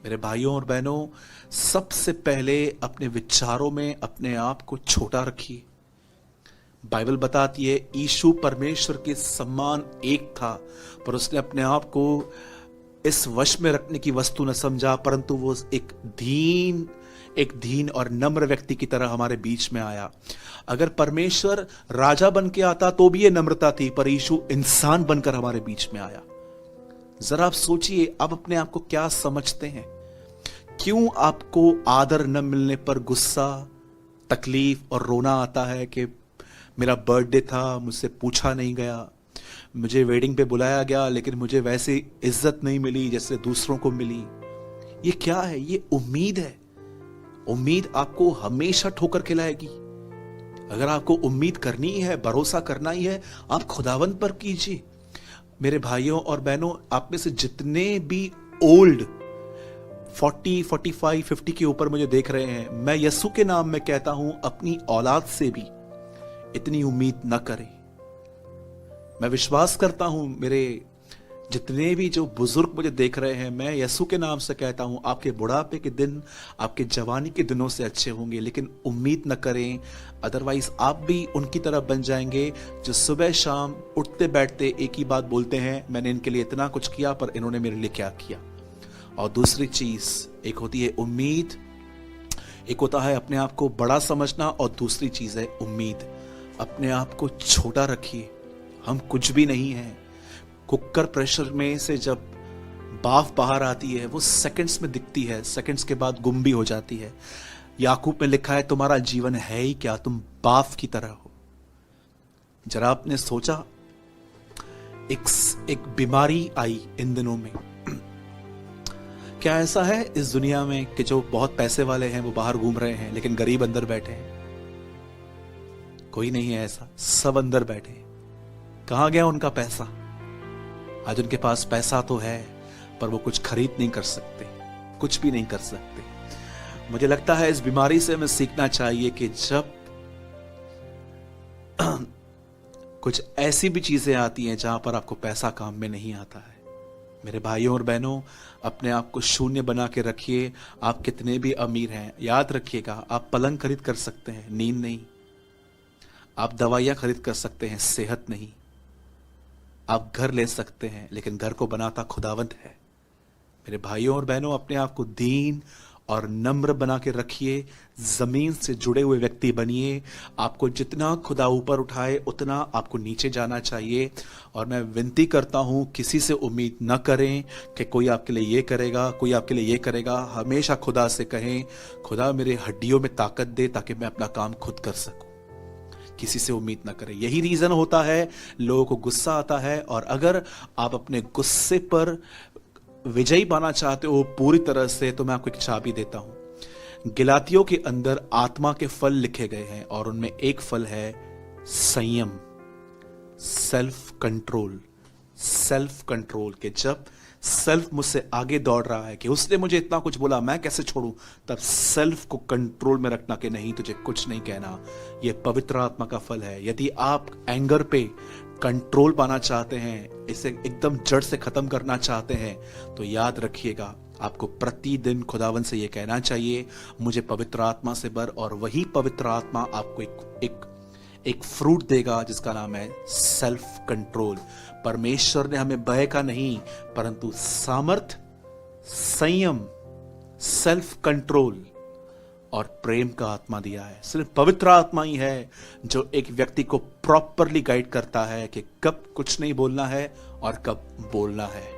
मेरे भाइयों और बहनों, सबसे पहले अपने विचारों में अपने आप को छोटा रखिए। बाइबल बताती है यीशु परमेश्वर के समान एक था, पर उसने अपने आप को इस वश में रखने की वस्तु न समझा, परंतु वो एक दीन और नम्र व्यक्ति की तरह हमारे बीच में आया। अगर परमेश्वर राजा बन के आता तो भी ये नम्रता थी, पर यीशु इंसान बनकर हमारे बीच में आया। जरा आप सोचिए, आप अपने आप को क्या समझते हैं? क्यों आपको आदर न मिलने पर गुस्सा, तकलीफ और रोना आता है कि मेरा बर्थडे था, मुझसे पूछा नहीं गया, मुझे वेडिंग पे बुलाया गया लेकिन मुझे वैसे इज्जत नहीं मिली जैसे दूसरों को मिली? ये क्या है? ये उम्मीद है। उम्मीद आपको हमेशा ठोकर खिलाएगी। अगर आपको उम्मीद करनी है, भरोसा करना ही है, आप खुदावंद पर कीजिए। मेरे भाइयों और बहनों, आप में से जितने भी ओल्ड 40, 45, 50 के ऊपर मुझे देख रहे हैं, मैं यीशु के नाम में कहता हूं, अपनी औलाद से भी इतनी उम्मीद न करें। मैं विश्वास करता हूं, मेरे जितने भी जो बुजुर्ग मुझे देख रहे हैं, मैं यीशु के नाम से कहता हूं, आपके बुढ़ापे के दिन आपके जवानी के दिनों से अच्छे होंगे, लेकिन उम्मीद न करें, अदरवाइज आप भी उनकी तरह बन जाएंगे जो सुबह शाम उठते बैठते एक ही बात बोलते हैं, मैंने इनके लिए इतना कुछ किया पर इन्होंने मेरे लिए क्या किया। और दूसरी चीज, एक होती है उम्मीद, एक होता है अपने आप को बड़ा समझना, और दूसरी चीज है उम्मीद। अपने आप को छोटा रखिए, हम कुछ भी नहीं हैं। कुकर प्रेशर में से जब भाप बाहर आती है, वो सेकंड्स में दिखती है, सेकंड्स के बाद गुम भी हो जाती है। याकूब में लिखा है, तुम्हारा जीवन है ही क्या, तुम भाप की तरह हो। जरा आपने सोचा, एक बीमारी आई इन दिनों में। क्या ऐसा है इस दुनिया में कि जो बहुत पैसे वाले हैं वो बाहर घूम रहे हैं लेकिन गरीब अंदर बैठे हैं? कोई नहीं है ऐसा, सब अंदर बैठे हैं। कहां गया उनका पैसा? आज उनके पास पैसा तो है, पर वो कुछ खरीद नहीं कर सकते, कुछ भी नहीं कर सकते। मुझे लगता है इस बीमारी से हमें सीखना चाहिए कि जब कुछ ऐसी भी चीजें आती हैं जहां पर आपको पैसा काम में नहीं आता है। मेरे भाइयों और बहनों, अपने आप को शून्य बना के रखिए। आप कितने भी अमीर हैं, याद रखिएगा, आप पलंग खरीद कर सकते हैं, नींद नहीं। आप दवाइयां खरीद कर सकते हैं, सेहत नहीं। आप घर ले सकते हैं, लेकिन घर को बनाता खुदावंत है। मेरे भाइयों और बहनों, अपने आप को दीन और नम्र बना के रखिए। जमीन से जुड़े हुए व्यक्ति बनिए। आपको जितना खुदा ऊपर उठाए उतना आपको नीचे जाना चाहिए। और मैं विनती करता हूं, किसी से उम्मीद न करें कि कोई आपके लिए ये करेगा, कोई आपके लिए ये करेगा। हमेशा खुदा से कहें, खुदा मेरे हड्डियों में ताकत दे ताकि मैं अपना काम खुद कर सकूं। किसी से उम्मीद ना करें। यही रीजन होता है लोगों को गुस्सा आता है। और अगर आप अपने गुस्से पर विजयी पाना चाहते हो पूरी तरह से, तो मैं आपको एक चाबी देता हूं। गिलातियों के अंदर आत्मा के फल लिखे गए हैं और उनमें एक फल है संयम, सेल्फ कंट्रोल। सेल्फ कंट्रोल के जब सेल्फ मुझसे आगे दौड़ रहा है कि उसने मुझे इतना कुछ बोला, मैं कैसे छोड़ूं, तब सेल्फ को कंट्रोल में रखना कि नहीं, तुझे कुछ नहीं कहना। यह पवित्र आत्मा का फल है। यदि आप एंगर पे कंट्रोल पाना चाहते हैं, इसे एकदम जड़ से खत्म करना चाहते हैं, तो याद रखिएगा, आपको प्रतिदिन खुदावन से यह कहना चाहिए, मुझे पवित्र आत्मा से भर। और वही पवित्र आत्मा आपको एक फ्रूट देगा जिसका नाम है सेल्फ कंट्रोल। परमेश्वर ने हमें भय का नहीं, परंतु सामर्थ, संयम, सेल्फ कंट्रोल और प्रेम का आत्मा दिया है। सिर्फ पवित्र आत्मा ही है जो एक व्यक्ति को प्रॉपरली गाइड करता है कि कब कुछ नहीं बोलना है और कब बोलना है।